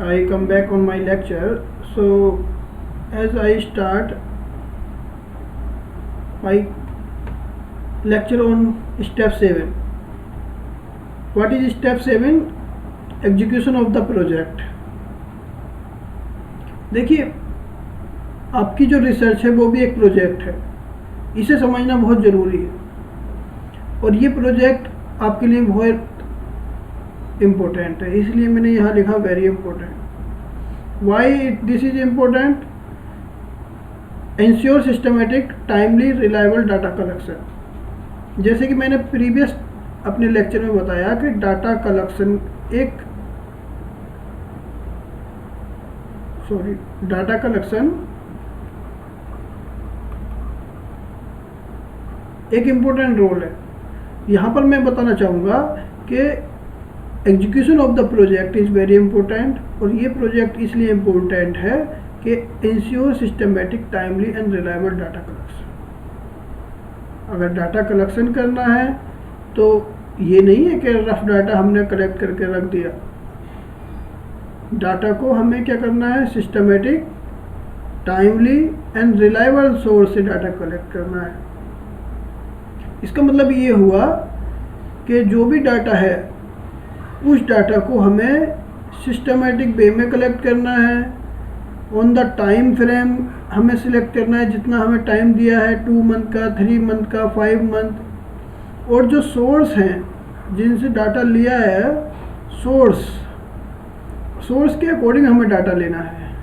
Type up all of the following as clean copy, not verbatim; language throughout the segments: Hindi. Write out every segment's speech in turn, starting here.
I come back on my lecture. So as I start my lecture on step 7. What is step 7? Execution of the project. देखिए, आपकी जो रिसर्च है वो भी एक प्रोजेक्ट है, इसे समझना बहुत ज़रूरी है और ये प्रोजेक्ट आपके लिए बहुत इम्पोर्टेंट है, इसलिए मैंने यहाँ लिखा very important. Why this is important? Ensure systematic timely reliable data collection. जैसे कि मैंने प्रीवियस अपने लेक्चर में बताया कि डाटा कलेक्शन डाटा कलेक्शन एक इम्पोर्टेंट रोल है। यहाँ पर मैं बताना चाहूँगा कि execution of the project is very important, और ये प्रोजेक्ट इसलिए इम्पोर्टेंट है कि ensure systematic timely and reliable data collection. अगर डाटा कलेक्शन करना है तो ये नहीं है कि रफ डाटा हमने कलेक्ट करके रख दिया। डाटा को हमें क्या करना है? Systematic, timely and reliable source से डाटा कलेक्ट करना है। इसका मतलब ये हुआ कि जो भी डाटा है उस डाटा को हमें सिस्टमेटिक वे में कलेक्ट करना है। ऑन द टाइम फ्रेम हमें सिलेक्ट करना है, जितना हमें टाइम दिया है, 2 मंथ का, 3 मंथ का, 5 मंथ। और जो सोर्स हैं जिनसे डाटा लिया है, सोर्स के अकॉर्डिंग हमें डाटा लेना है,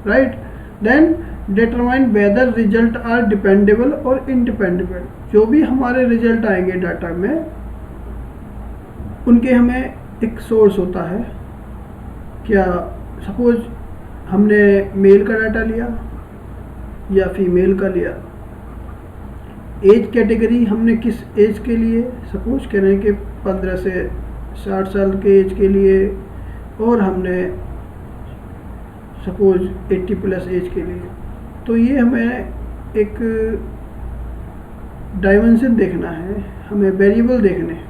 right. Then determine whether result are dependable और इनडिपेंडेबल। जो भी हमारे रिजल्ट आएंगे डाटा में, उनके हमें एक सोर्स होता है। क्या सपोज हमने मेल का डाटा लिया या फीमेल का लिया, एज कैटेगरी हमने किस एज के लिए, सपोज करें कि 15 से 60 साल के एज के लिए, और हमने सपोज 80 प्लस एज के लिए। तो ये हमें एक डायमेंशन देखना है, हमें वेरिएबल देखने हैं।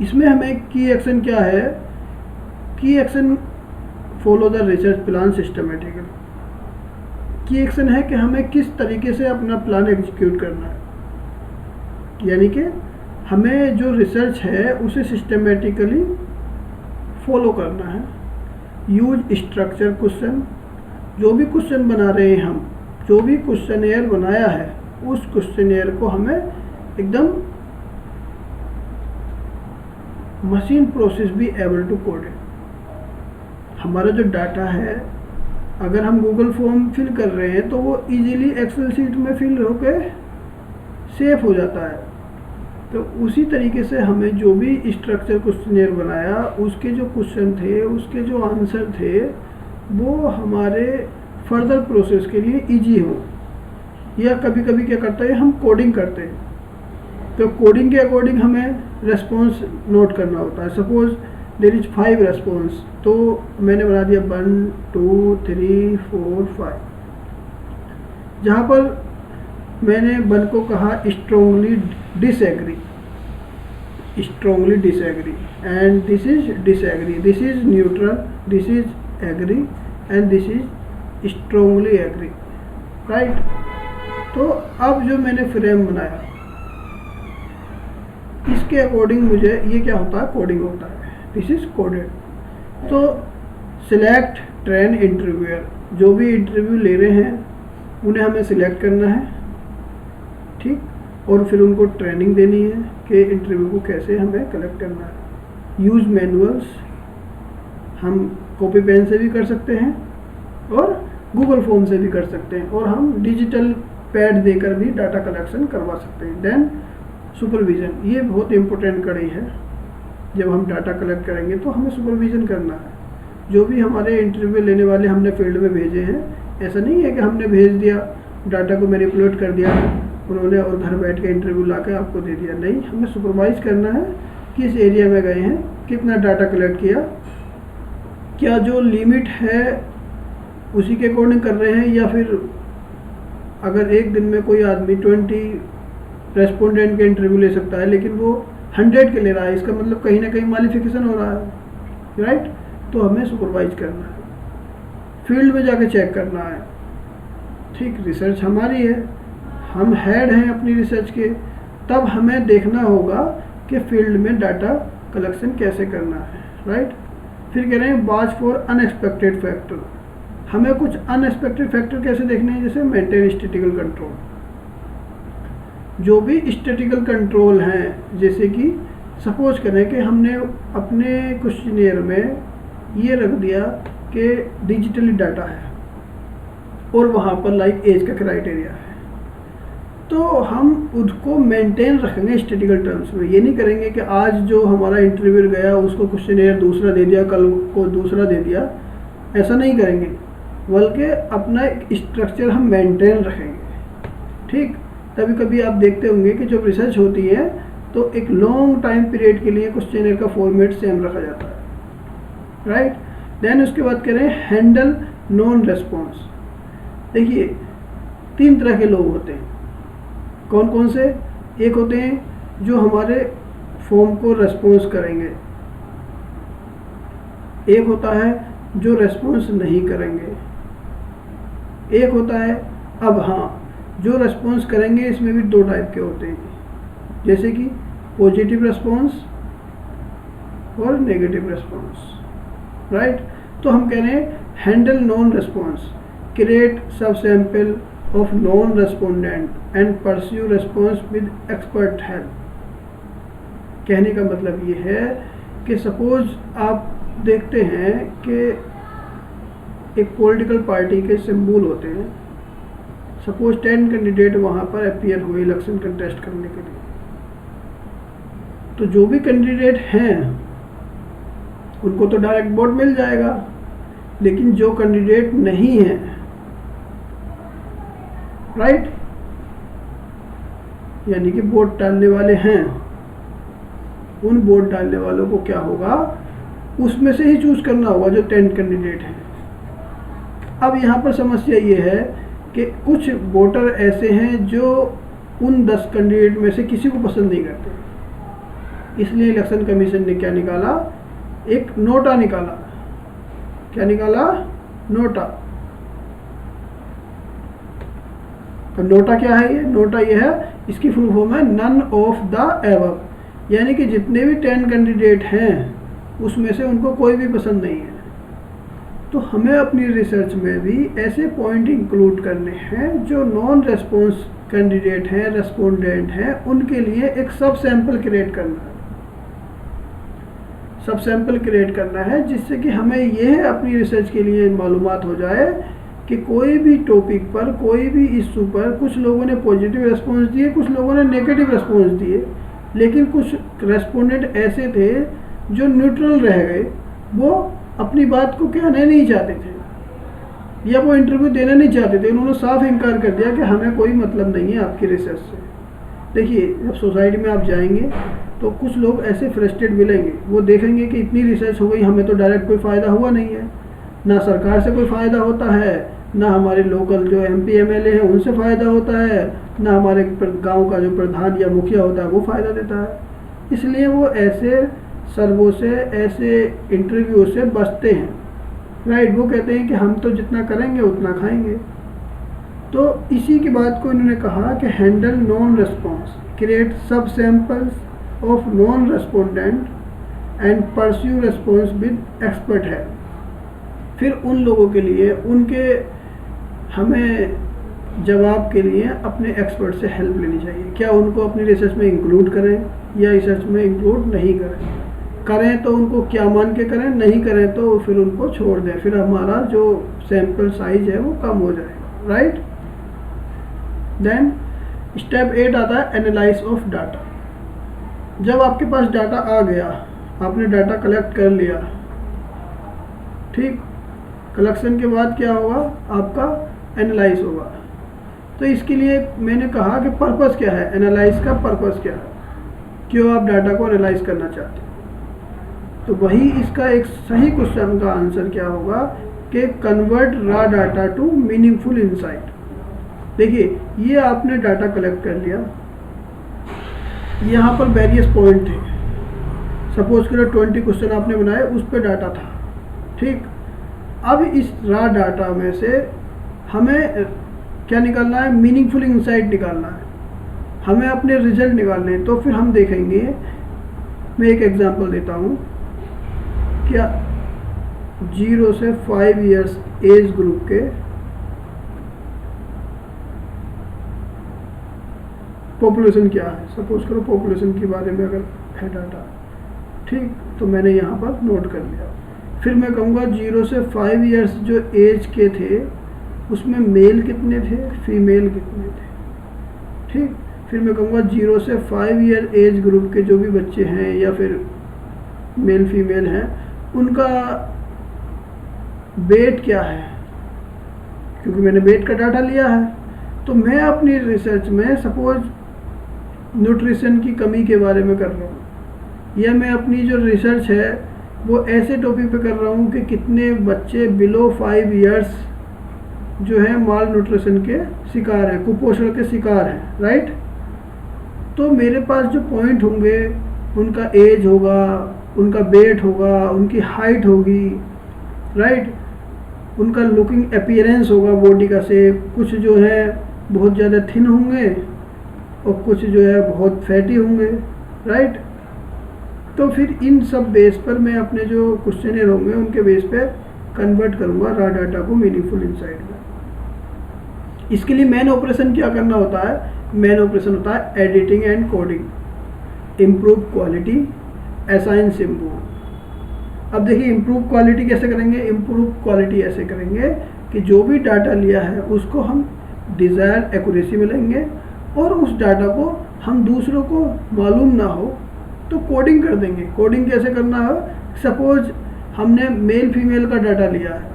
इसमें हमें की एक्शन क्या है? की action follow the research plan systematically. की एक्शन है कि हमें किस तरीके से अपना प्लान एग्जीक्यूट करना है, यानी कि हमें जो रिसर्च है उसे सिस्टमेटिकली फॉलो करना है। Use structure question. जो भी क्वेश्चन बना रहे हैं हम, जो भी क्वेश्चनेयर बनाया है, उस क्वेश्चनेयर को हमें एकदम मशीन प्रोसेस भी एबल टू कोड है। हमारा जो डाटा है, अगर हम गूगल फॉर्म फिल कर रहे हैं तो वो इजीली एक्सेल शीट में फिल होके सेव हो जाता है। तो उसी तरीके से हमें जो भी स्ट्रक्चर क्वेश्चनेयर बनाया, उसके जो क्वेश्चन थे, उसके जो आंसर थे, वो हमारे फर्दर प्रोसेस के लिए इजी हो। या कभी कभी क्या करते हैं, हम कोडिंग करते हैं, तो कोडिंग के अकॉर्डिंग हमें रेस्पॉन्स नोट करना होता है। सपोज देयर इज 5 रेस्पॉन्स, तो मैंने बना दिया 1 2 3 4 5। जहाँ पर मैंने 1 को कहा strongly disagree, and this is disagree, this is neutral, this is agree and this is strongly agree, right. तो अब जो मैंने फ्रेम बनाया, इसके अकॉर्डिंग मुझे ये क्या होता है? कोडिंग होता है। This is coded. तो सिलेक्ट ट्रेन इंटरव्यूअर। जो भी इंटरव्यू ले रहे हैं उन्हें हमें सिलेक्ट करना है, ठीक, और फिर उनको ट्रेनिंग देनी है कि इंटरव्यू को कैसे हमें कलेक्ट करना है। यूज़ मैनुअल्स, हम कॉपी पेन से भी कर सकते हैं और गूगल फॉर्म से भी कर सकते हैं, और हम डिजिटल पैड देकर भी डाटा कलेक्शन करवा सकते हैं। देन सुपरविज़न, ये बहुत इंपॉर्टेंट कड़ी है। जब हम डाटा कलेक्ट करेंगे तो हमें सुपरविज़न करना है। जो भी हमारे इंटरव्यू लेने वाले हमने फील्ड में भेजे हैं, ऐसा नहीं है कि हमने भेज दिया, डाटा को मैनिपुलेट कर दिया उन्होंने और घर बैठ के इंटरव्यू ला के आपको दे दिया। नहीं, हमें सुपरवाइज करना है, किस एरिया में गए हैं, कितना डाटा कलेक्ट किया, क्या जो लिमिट है उसी के अकॉर्डिंग कर रहे हैं, या फिर अगर एक दिन में कोई आदमी 20 रेस्पोंडेंट के इंटरव्यू ले सकता है लेकिन वो 100 के ले रहा है, इसका मतलब कहीं ना कहीं मॉडिफिकेशन हो रहा है, राइट। तो हमें सुपरवाइज करना है, फील्ड में जाके चेक करना है। ठीक, रिसर्च हमारी है, हम हेड हैं अपनी रिसर्च के, तब हमें देखना होगा कि फील्ड में डाटा कलेक्शन कैसे करना है, राइट। फिर कह रहे हैं वॉच फॉर अनएक्सपेक्टेड फैक्टर। हमें कुछ अनएक्सपेक्टेड फैक्टर कैसे देखने हैं, जैसे मेंटेन स्टैटिकल कंट्रोल। जो भी स्टैटिकल कंट्रोल हैं, जैसे कि सपोज करें कि हमने अपने क्वेश्चनियर में ये रख दिया कि डिजिटली डाटा है और वहाँ पर लाइक एज का क्राइटेरिया है, तो हम उसको मेंटेन रखेंगे स्टैटिकल टर्म्स में। ये नहीं करेंगे कि आज जो हमारा इंटरव्यू गया उसको क्वेश्चनियर दूसरा दे दिया, कल को दूसरा दे दिया, ऐसा नहीं करेंगे, बल्कि अपना एक स्ट्रक्चर हम मेंटेन रखेंगे। ठीक, कभी कभी आप देखते होंगे कि जब रिसर्च होती है तो एक लॉन्ग टाइम पीरियड के लिए क्वेश्चनियर का फॉर्मेट सेम रखा जाता है, राइट। देन उसके बाद करें हैंडल नॉन रेस्पॉन्स। देखिए 3 तरह के लोग होते हैं, कौन कौन से? एक होते हैं जो हमारे फॉर्म को रेस्पॉन्स करेंगे, एक होता है जो रेस्पॉन्स नहीं करेंगे, एक होता है, अब हाँ, जो रेस्पॉन्स करेंगे इसमें भी 2 टाइप के होते हैं, जैसे कि पॉजिटिव रेस्पॉन्स और नेगेटिव रेस्पॉन्स, राइट। तो हम कह रहे हैं हैंडल नॉन रेस्पॉन्स, क्रिएट सब sample of non respondent and pursue response with expert help. कहने का मतलब ये है कि सपोज आप देखते हैं कि एक पॉलिटिकल पार्टी के सिंबल होते हैं, सपोज 10 कैंडिडेट वहाँ पर अपीयर हुए इलेक्शन कंटेस्ट करने के लिए, तो जो भी कैंडिडेट हैं उनको तो डायरेक्ट वोट मिल जाएगा, लेकिन जो कैंडिडेट नहीं है, राइट, यानी कि वोट डालने वाले हैं, उन वोट डालने वालों को क्या होगा, उसमें से ही चूज करना होगा जो 10 कैंडिडेट हैं। अब यहाँ पर समस्या ये है कि कुछ वोटर ऐसे हैं जो उन 10 कैंडिडेट में से किसी को पसंद नहीं करते, इसलिए इलेक्शन कमीशन ने क्या निकाला, एक नोटा निकाला। क्या निकाला? नोटा। तो नोटा क्या है? ये नोटा ये है, इसकी फुल फॉर्म है नन ऑफ द एबव, यानी कि जितने भी 10 कैंडिडेट हैं उसमें से उनको कोई भी पसंद नहीं है। तो हमें अपनी रिसर्च में भी ऐसे पॉइंट इंक्लूड करने हैं जो नॉन रेस्पॉन्स कैंडिडेट हैं, रेस्पोंडेंट हैं, उनके लिए एक सब सैंपल क्रिएट करना है, सब सैंपल क्रिएट करना है, जिससे कि हमें यह अपनी रिसर्च के लिए मालूमात हो जाए कि कोई भी टॉपिक पर, कोई भी इशू पर कुछ लोगों ने पॉजिटिव रेस्पॉन्स दिए, कुछ लोगों ने नेगेटिव रेस्पॉन्स दिए, लेकिन कुछ रेस्पोंडेंट ऐसे थे जो न्यूट्रल रह गए, वो अपनी बात को कहना नहीं चाहते थे या वो इंटरव्यू देना नहीं चाहते थे, उन्होंने साफ इनकार कर दिया कि हमें कोई मतलब नहीं है आपकी रिसर्च से। देखिए, जब सोसाइटी में आप जाएंगे तो कुछ लोग ऐसे फ्रस्ट्रेट मिलेंगे, वो देखेंगे कि इतनी रिसर्च हो गई, हमें तो डायरेक्ट कोई फ़ायदा हुआ नहीं है, ना सरकार से कोई फ़ायदा होता है, ना हमारे लोकल जो MP MLA हैं उनसे फ़ायदा होता है, ना हमारे गांव का जो प्रधान या मुखिया होता है वो फ़ायदा देता है। इसलिए वो ऐसे सर्वों से, ऐसे इंटरव्यू से बचते हैं, राइट। वो कहते हैं कि हम तो जितना करेंगे उतना खाएंगे। तो इसी की बात को इन्होंने कहा कि हैंडल नॉन रेस्पॉन्स, क्रिएट सब samples of non respondent and pursue response with expert है। फिर उन लोगों के लिए, उनके हमें जवाब के लिए अपने एक्सपर्ट से हेल्प लेनी चाहिए। क्या उनको अपनी रिसर्च में इंक्लूड करें या रिसर्च में इंक्लूड नहीं करें, करें तो उनको क्या मान के करें, नहीं करें तो फिर उनको छोड़ दें, फिर हमारा जो सैंपल साइज है वो कम हो जाएगा, राइट। देन स्टेप 8 आता है एनालाइज ऑफ डाटा। जब आपके पास डाटा आ गया, आपने डाटा कलेक्ट कर लिया, ठीक, कलेक्शन के बाद क्या होगा, आपका एनालाइज होगा। तो इसके लिए मैंने कहा कि पर्पस क्या है, एनालाइज का पर्पस क्या है, क्यों आप डाटा को एनालाइज करना चाहते हैं। तो वही इसका एक सही क्वेश्चन का आंसर क्या होगा कि convert raw data to meaningful insight. देखिए, ये आपने डाटा कलेक्ट कर लिया, यहाँ पर वेरियस पॉइंट थे, सपोज करो 20 क्वेश्चन आपने बनाए, उस पर डाटा था, ठीक, अब इस रॉ डाटा में से हमें क्या निकालना है, मीनिंगफुल इंसाइट निकालना है, हमें अपने रिजल्ट निकालने हैं। तो फिर हम देखेंगे, मैं एक एग्जांपल देता हूँ, क्या 0 से 5 इयर्स एज ग्रुप के पॉपुलेशन क्या है। सपोज करो पॉपुलेशन के बारे में अगर है डाटा, ठीक, तो मैंने यहाँ पर नोट कर लिया। फिर मैं कहूँगा 0 से 5 इयर्स जो एज के थे उसमें मेल कितने थे, फीमेल कितने थे, ठीक। फिर मैं कहूँगा 0 से 5 ईयर एज ग्रुप के जो भी बच्चे हैं या फिर मेल फीमेल हैं उनका वेट क्या है, क्योंकि मैंने वेट का डाटा लिया है। तो मैं अपनी रिसर्च में सपोज न्यूट्रिशन की कमी के बारे में कर रहा हूँ, या मैं अपनी जो रिसर्च है वो ऐसे टॉपिक पे कर रहा हूँ कि कितने बच्चे बिलो 5 इयर्स जो है माल न्यूट्रिशन के शिकार हैं, कुपोषण के शिकार हैं, राइट। तो मेरे पास जो पॉइंट होंगे उनका एज होगा, उनका वेट होगा, उनकी हाइट होगी, राइट, उनका लुकिंग अपीयरेंस होगा, बॉडी का शेप, कुछ जो है बहुत ज़्यादा थिन होंगे और कुछ जो है बहुत फैटी होंगे, राइट। तो फिर इन सब बेस पर मैं अपने जो क्वेश्चनर होंगे उनके बेस पे कन्वर्ट करूँगा रॉ डाटा को मीनिंगफुल इनसाइट में। इसके लिए मेन ऑपरेशन क्या करना होता है, मेन ऑपरेशन होता है editing and coding, improve quality, assign symbol. अब देखिए इम्प्रूव क्वालिटी कैसे करेंगे, इम्प्रूव क्वालिटी ऐसे करेंगे कि जो भी डाटा लिया है उसको हम डिज़ायर्ड एक्यूरेसी में लेंगे और उस डाटा को हम दूसरों को मालूम ना हो तो कोडिंग कर देंगे। कोडिंग कैसे करना है, सपोज हमने मेल फीमेल का डाटा लिया है,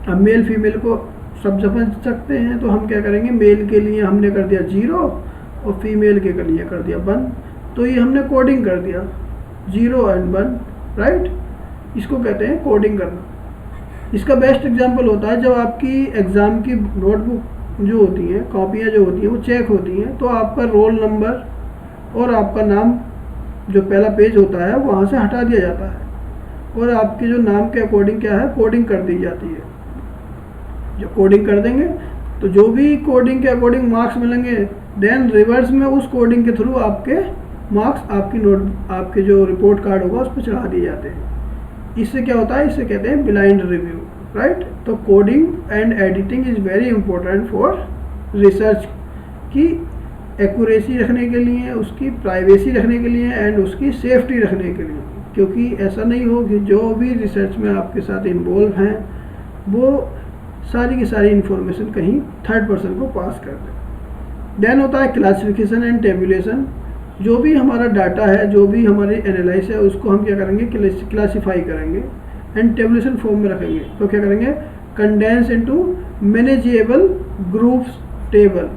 अब मेल फीमेल को सब समझ सकते हैं, तो हम क्या करेंगे, मेल के लिए हमने कर दिया 0 और फीमेल के लिए कर दिया 1, तो ये हमने कोडिंग कर दिया 0 and 1, राइट। इसको कहते हैं कोडिंग करना। इसका बेस्ट एग्जांपल होता है जब आपकी एग्ज़ाम की नोटबुक जो होती हैं, कॉपियाँ जो होती हैं वो चेक होती हैं, तो आपका रोल नंबर और आपका नाम जो पहला पेज होता है वहाँ से हटा दिया जाता है और आपके जो नाम के अकॉर्डिंग क्या है कोडिंग कर दी जाती है। जब कोडिंग कर देंगे तो जो भी कोडिंग के अकॉर्डिंग मार्क्स मिलेंगे, देन रिवर्स में उस कोडिंग के थ्रू आपके मार्क्स आपके जो रिपोर्ट कार्ड होगा उस पर चढ़ा दिए जाते हैं। इससे क्या होता है, इससे कहते हैं ब्लाइंड रिव्यू, राइट। तो coding and editing is very important for research की एक्यूरेसी रखने के लिए, उसकी प्राइवेसी रखने के लिए एंड उसकी सेफ्टी रखने के लिए, क्योंकि ऐसा नहीं हो कि जो भी रिसर्च में आपके साथ इन्वॉल्व हैं वो सारी की सारी इन्फॉर्मेशन कहीं थर्ड पर्सन को पास कर दे। देन होता है क्लासिफिकेशन एंड टेबुलेशन। जो भी हमारा डाटा है, जो भी हमारी एनालाइज है, उसको हम क्या करेंगे, क्लासीफाई करेंगे एंड टेबुलेशन फॉर्म में रखेंगे। तो क्या करेंगे, condense into manageable groups table.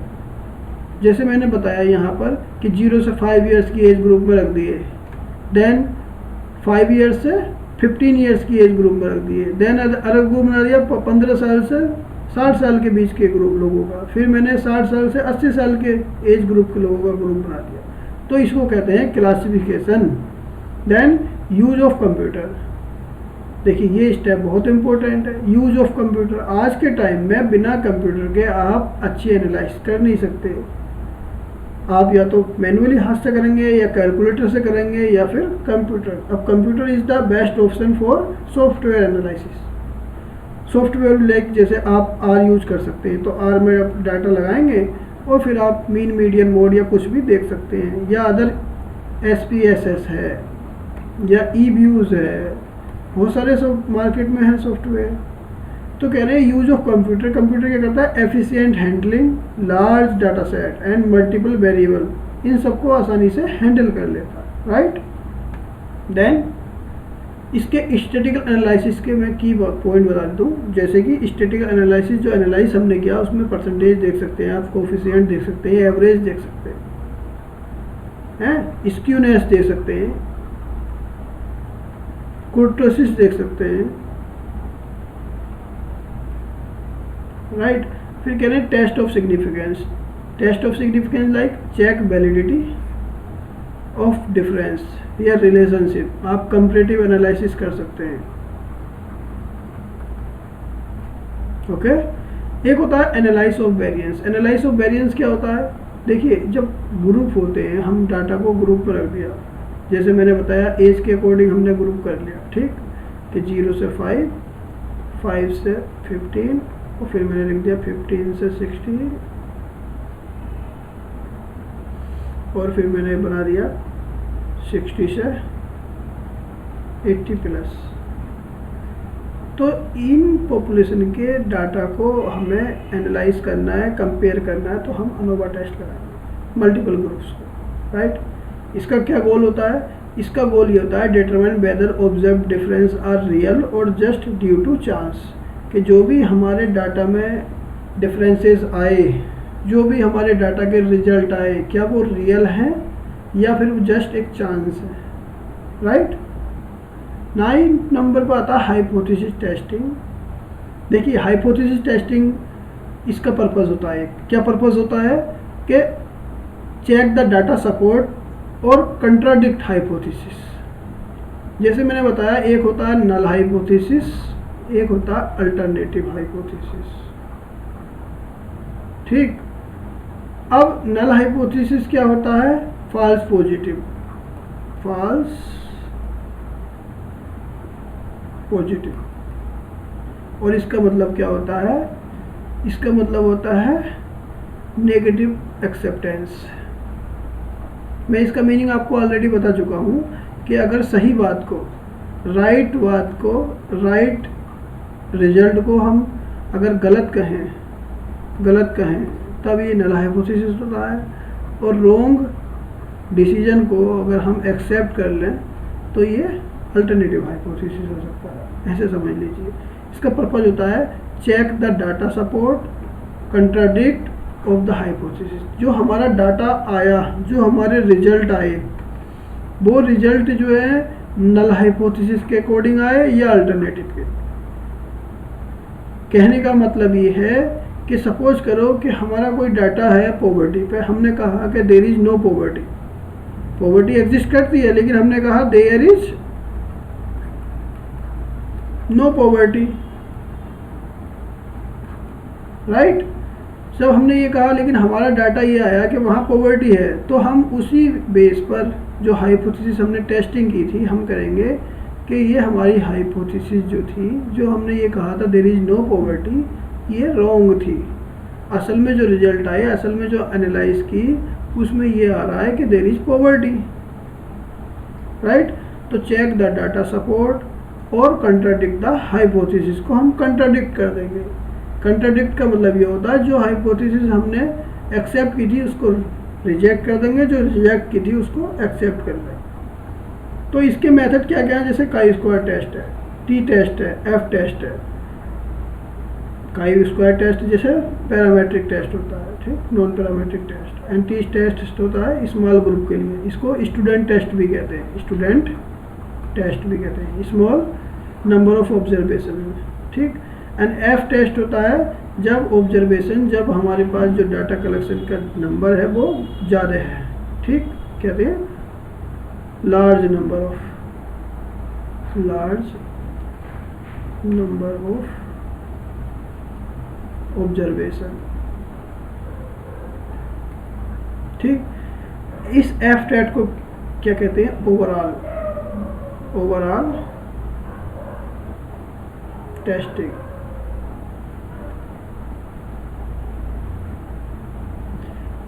जैसे मैंने बताया यहाँ पर कि 0 से 5 इयर्स की एज ग्रुप में रख दिए, देन 5 इयर्स से 15 इयर्स की एज ग्रुप में रख दिए, देन अलग ग्रुप बना दिया 15 साल से 60 साल के बीच के ग्रुप लोगों का, फिर मैंने 60 साल से 80 साल के एज ग्रुप के लोगों का ग्रुप बना दिया। तो इसको कहते हैं classification. Then use of computer. देखिए ये स्टेप बहुत इंपॉर्टेंट है, यूज ऑफ कंप्यूटर। आज के टाइम में बिना कंप्यूटर के आप अच्छी एनालाइज कर नहीं सकते। आप या तो मैनुअली हाथ से करेंगे या कैलकुलेटर से करेंगे या फिर कंप्यूटर। अब computer is the best option for software analysis. Software like जैसे आप आर यूज कर सकते हैं, तो आर में आप डाटा लगाएंगे और फिर आप मीन मीडियन मोड या कुछ भी देख सकते हैं, या अदर SPSS है या eViews है, बहुत सारे सब मार्केट में है सॉफ्टवेयर। तो कह रहे हैं यूज ऑफ कंप्यूटर। कंप्यूटर क्या करता है, efficient handling large data set and multiple variable, इन सबको आसानी से हैंडल कर लेता है, राइट। देन इसके स्टैटिकल एनालिसिस के मैं की पॉइंट बता दूँ, जैसे कि स्टैटिकल एनालिसिस जो एनालाइज हमने किया उसमें परसेंटेज देख सकते हैं आप, कोफिशिएंट देख सकते हैं, एवरेज देख सकते हैं, स्क्यूनेस देख सकते हैं, कुर्टोसिस देख सकते हैं, राइट। फिर कह रहे हैं test of significance. Test of significance like check validity of difference या रिलेशनशिप। आप कंपैरेटिव एनालिसिस कर सकते हैं, ओके। एक होता है analyse of variance. Analyse of variance क्या होता है? देखिए, जब ग्रुप होते हैं, हम डाटा को ग्रुप में रख दिया, जैसे मैंने बताया एज के अकॉर्डिंग हमने ग्रुप कर लिया, ठीक, कि 0 से 5, 5 से 15, और फिर मैंने लिख दिया 15 से 16, और फिर मैंने बना दिया 60 से 80 प्लस। तो इन पॉपुलेशन के डाटा को हमें एनालाइज करना है, कंपेयर करना है, तो हम अनोवा टेस्ट लगाएंगे मल्टीपल ग्रुप्स को, राइट। इसका क्या गोल होता है? इसका गोल ये होता है determine whether observe difference are real और जस्ट ड्यू टू चांस, कि जो भी हमारे डाटा में डिफरेंसेस आए, जो भी हमारे डाटा के रिजल्ट आए, क्या वो रियल हैं या फिर जस्ट एक चांस है, राइट। 9 नंबर पर आता है हाइपोथेसिस टेस्टिंग। देखिए, हाइपोथेसिस टेस्टिंग इसका पर्पस होता है, क्या पर्पस होता है कि चेक द डाटा सपोर्ट और कंट्राडिक्ट हाइपोथेसिस। जैसे मैंने बताया, एक होता है नल हाइपोथेसिस, एक होता है अल्टरनेटिव हाइपोथेसिस, ठीक। अब नल हाइपोथेसिस क्या होता है? False positive, false positive. और इसका मतलब क्या होता है? इसका मतलब होता है नेगेटिव एक्सेप्टेंस। मैं इसका मीनिंग आपको ऑलरेडी बता चुका हूँ कि अगर सही बात को, राइट बात को, राइट रिजल्ट को हम अगर गलत कहें तब ये नल हाइपोथेसिस होता है, और रॉन्ग डिसीजन को अगर हम एक्सेप्ट कर लें तो ये अल्टरनेटिव हाइपोथेसिस हो सकता है। ऐसे समझ लीजिए, इसका पर्पज होता है check the data support, contradict of the hypothesis. जो हमारा डाटा आया, जो हमारे रिजल्ट आए, वो रिजल्ट जो है नल हाइपोथेसिस के अकॉर्डिंग आए या अल्टरनेटिव के। कहने का मतलब ये है कि सपोज करो कि हमारा कोई डाटा है पॉवर्टी पे, हमने कहा कि there is no poverty, poverty exist करती है, लेकिन हमने कहा there is no poverty, right. जब हमने ये कहा, लेकिन हमारा डाटा ये आया कि वहाँ पॉवर्टी है, तो हम उसी बेस पर जो हाइपोथेसिस हमने टेस्टिंग की थी, हम करेंगे कि ये हमारी हाइपोथेसिस जो थी, जो हमने ये कहा था देयर इज नो पॉवर्टी, ये रॉन्ग थी। असल में जो रिजल्ट आए, असल में जो एनालाइज की, उसमें ये आ रहा है कि देयर इज पॉवर्टी, राइट। तो चेक द डाटा सपोर्ट और कंट्राडिक्ट द हाइपोथेसिस को हम कंट्राडिक्ट कर देंगे। कंट्राडिक्ट का मतलब ये होता है जो हाइपोथेसिस हमने एक्सेप्ट की थी उसको रिजेक्ट कर देंगे, जो रिजेक्ट की थी उसको एक्सेप्ट कर देंगे। तो इसके मेथड क्या क्या है? जैसे काई स्क्वायर टेस्ट है, टी टेस्ट है, एफ टेस्ट है। काई स्क्वायर टेस्ट जैसे पैरामेट्रिक टेस्ट होता है, ठीक, non parametric test. And t test होता है स्मॉल ग्रुप के लिए, इसको स्टूडेंट टेस्ट भी कहते हैं, स्टूडेंट टेस्ट भी कहते हैं, स्मॉल नंबर ऑफ ऑब्जर्वेशन में, ठीक। एंड एफ टेस्ट होता है जब ऑब्जर्वेशन, जब हमारे पास जो डाटा कलेक्शन का नंबर है वो ज़्यादा है, ठीक, कहते हैं लार्ज नंबर ऑफ ऑब्जर्वेशन, ठीक। इस एफ टेस्ट को क्या कहते हैं? Overall testing.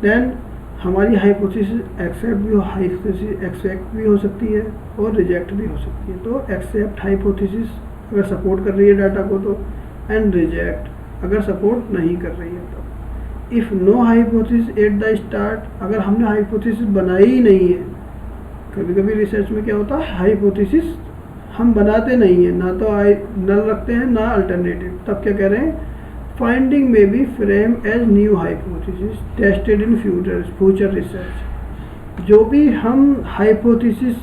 देन हमारी हाइपोथेसिस एक्सेप्ट भी हो सकती है और रिजेक्ट भी हो सकती है। तो एक्सेप्ट हाइपोथेसिस अगर सपोर्ट कर रही है डाटा को तो, एंड रिजेक्ट अगर सपोर्ट नहीं कर रही है तो। If no hypothesis at the start, अगर हमने हाइपोथेसिस बनाई ही नहीं है, कभी कभी रिसर्च में क्या होता है हाइपोथेसिस हम बनाते नहीं हैं, ना तो नल रखते हैं ना अल्टरनेटिव, तब क्या कह रहे हैं? फाइंडिंग में be frame as new hypothesis tested in future research. जो भी हम हाइपोथेसिस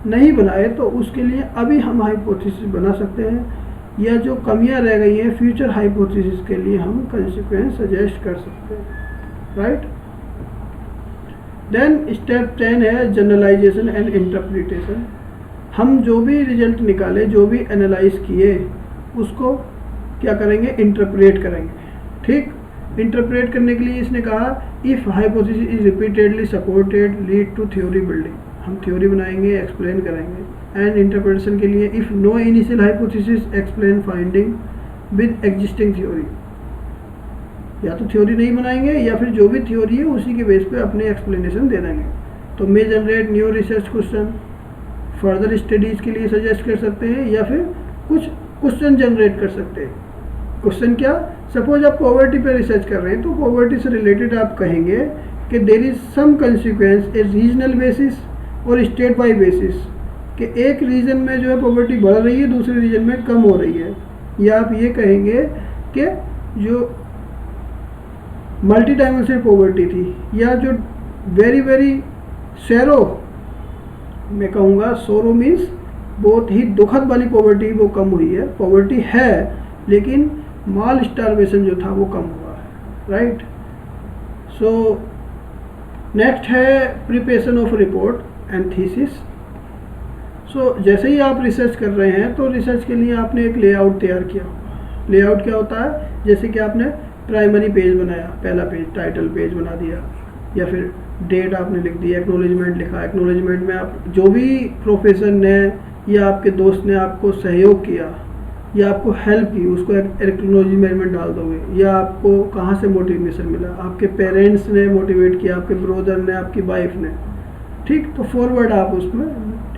नहीं बनाए तो उसके लिए अभी हम हाइपोथेसिस बना सकते हैं, या जो कमियां रह गई हैं फ्यूचर हाइपोथेसिस के लिए हम कंसिक्वेंस सजेस्ट कर सकते हैं, राइट। देन स्टेप 10 है जनरलाइजेशन एंड इंटरप्रिटेशन। हम जो भी रिजल्ट निकाले, जो भी एनालाइज किए, उसको क्या करेंगे, इंटरप्रेट करेंगे। ठीक, इंटरप्रेट करने के लिए इसने कहा if hypothesis is repeatedly supported lead to theory building, हम थ्योरी बनाएंगे, एक्सप्लेन करेंगे। एंड इंटरप्रिटेशन के लिए if no initial hypothesis explain finding with existing theory, या तो थ्योरी नहीं बनाएंगे या फिर जो भी थ्योरी है उसी के बेस पे अपने एक्सप्लेनेशन दे देंगे। तो may generate new research question, further studies के लिए सजेस्ट कर सकते हैं, या फिर कुछ क्वेश्चन जनरेट कर सकते हैं। क्वेश्चन क्या, सपोज आप पॉवर्टी पे रिसर्च कर रहे हैं तो पॉवर्टी से रिलेटेड आप कहेंगे कि there is some consequence a regional basis और स्टेट वाइज बेसिस, कि एक रीजन में जो है पॉवर्टी बढ़ रही है, दूसरे रीजन में कम हो रही है। या आप ये कहेंगे कि जो मल्टी डायमेंशनल पॉवर्टी थी, या जो वेरी वेरी सैरो, मैं कहूँगा सोरो मीन्स बहुत ही दुखद वाली पॉवर्टी, वो कम हुई है। पॉवर्टी है लेकिन माल स्टारवेशन जो था वो कम हुआ है, राइट। सो नेक्स्ट है preparation of report and thesis. So जैसे ही आप रिसर्च कर रहे हैं तो रिसर्च के लिए आपने एक लेआउट तैयार किया होगा। लेआउट क्या होता है, जैसे कि आपने प्राइमरी पेज बनाया, पहला पेज टाइटल पेज बना दिया, या फिर डेट आपने लिख दी, एक्नॉलेजमेंट लिखा। एक्नॉलेजमेंट में आप जो भी प्रोफेसर ने या आपके दोस्त ने आपको सहयोग किया या आपको हेल्प की, उसको एक्नॉलेजमेंट में डाल दोगे। या आपको कहाँ से मोटिवेशन मिला, आपके पेरेंट्स ने मोटिवेट किया, आपके ब्रदर ने, आपकी वाइफ ने, ठीक, तो फॉरवर्ड आप उसमें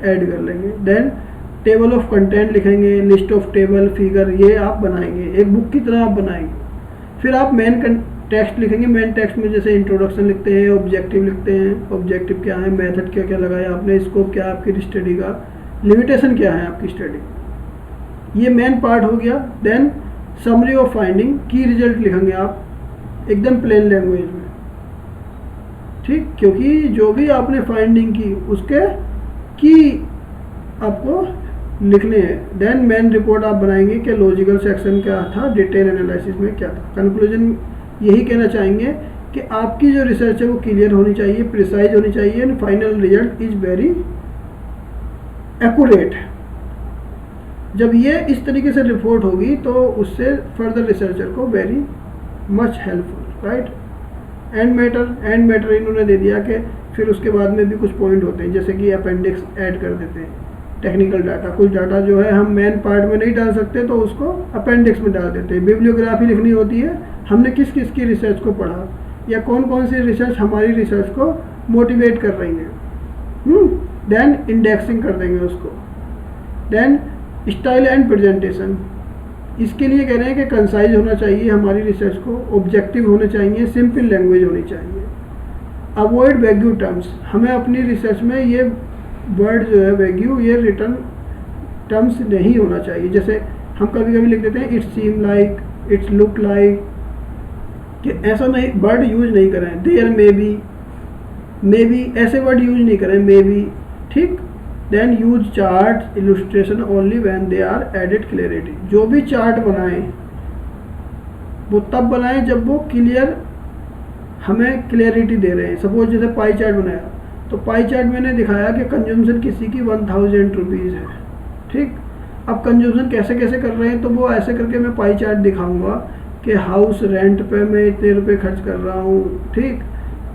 ऐड कर लेंगे। देन टेबल ऑफ कंटेंट लिखेंगे, लिस्ट ऑफ टेबल, फिगर, ये आप बनाएंगे, एक बुक की तरह आप बनाएंगे। फिर आप मेन टेक्स्ट लिखेंगे। मेन टेक्स्ट में जैसे इंट्रोडक्शन लिखते हैं, ऑब्जेक्टिव लिखते हैं, ऑब्जेक्टिव क्या है, मेथड क्या क्या लगाया आपने, स्कोप क्या है आपकी स्टडी का, लिमिटेशन क्या है आपकी स्टडी, ये मेन पार्ट हो गया। देन समरी ऑफ फाइंडिंग, की रिजल्ट लिखेंगे आप एकदम प्लेन लैंग्वेज में, ठीक, क्योंकि जो भी आपने फाइंडिंग की उसके की आपको लिखने हैं। देन मेन रिपोर्ट आप बनाएंगे कि लॉजिकल सेक्शन क्या था, डिटेल एनालिसिस में क्या था। कंक्लूजन यही कहना चाहेंगे कि आपकी जो रिसर्च है वो क्लियर होनी चाहिए, प्रिसाइज होनी चाहिए, and final result is very accurate. जब ये इस तरीके से रिपोर्ट होगी तो उससे फर्दर रिसर्चर को very much helpful, right. And matter इन्होंने दे दिया कि फिर उसके बाद में भी कुछ पॉइंट होते हैं, जैसे कि अपेंडिक्स ऐड कर देते हैं, टेक्निकल डाटा, कुछ डाटा जो है हम मेन पार्ट में नहीं डाल सकते तो उसको अपेंडिक्स में डाल देते हैं। बिब्लियोग्राफी लिखनी होती है, हमने किस किस की रिसर्च को पढ़ा या कौन कौन सी रिसर्च हमारी रिसर्च को मोटिवेट कर रही है। देन इंडेक्सिंग कर देंगे उसको। देन स्टाइल एंड प्रेजेंटेशन, इसके लिए कह रहे हैं कि कंसाइज होना चाहिए हमारी रिसर्च को, ऑब्जेक्टिव होने चाहिए, सिंपल लैंग्वेज होनी चाहिए। अवॉइड वैग्यू टर्म्स, हमें अपनी रिसर्च में ये वर्ड जो है वैग्यू, ये रिटर्न टर्म्स नहीं होना चाहिए। जैसे हम कभी कभी लिख देते हैं it's seem like, it's look like, कि ऐसा नहीं, वर्ड यूज नहीं करें। देयर मे बी ऐसे वर्ड यूज नहीं करें, मे बी, ठीक। Then use chart illustration only when they are added clarity, जो भी चार्ट बनाएं वो तब बनाएं जब वो क्लियर हमें क्लियरिटी दे रहे हैं। सपोज जैसे पाई चार्ट बनाया तो पाई चार्ट मैंने दिखाया कि कंजम्पशन किसी की 1000 रुपीज़ है, ठीक। अब कंजम्पशन कैसे कैसे कर रहे हैं तो वो ऐसे करके मैं पाई चार्ट दिखाऊंगा कि हाउस रेंट पे मैं इतने रुपए खर्च कर रहा हूँ, ठीक,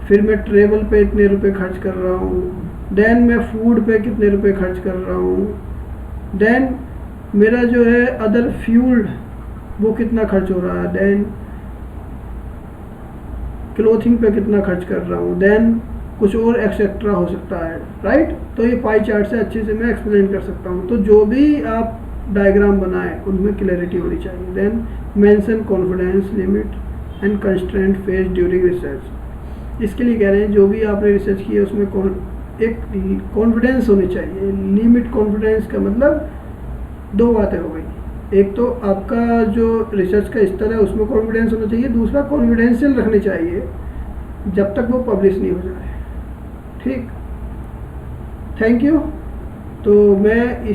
फिर मैं ट्रेवल पे इतने रुपए खर्च कर रहा हूँ, देन मैं फूड पे कितने रुपए खर्च कर रहा हूँ, देन मेरा जो है अदर फ्यूल वो कितना खर्च हो रहा है, देन क्लोथिंग पे कितना खर्च कर रहा हूँ, देन कुछ और एक्सेट्रा हो सकता है, राइट। तो ये पाई चार्ट से अच्छे से मैं एक्सप्लेन कर सकता हूँ। तो जो भी आप डायग्राम बनाएं उनमें क्लैरिटी होनी चाहिए। Then mention confidence limit and constraint face during research, इसके लिए कह रहे हैं जो भी आपने रिसर्च की है उसमें एक कॉन्फिडेंस होनी चाहिए। लिमिट कॉन्फिडेंस का मतलब दो बातें हो गई, एक तो आपका जो रिसर्च का स्तर है उसमें कॉन्फिडेंस होना चाहिए, दूसरा कॉन्फिडेंशियल रखनी चाहिए जब तक वो पब्लिश नहीं हो जाए, ठीक। Thank you. तो मैं इस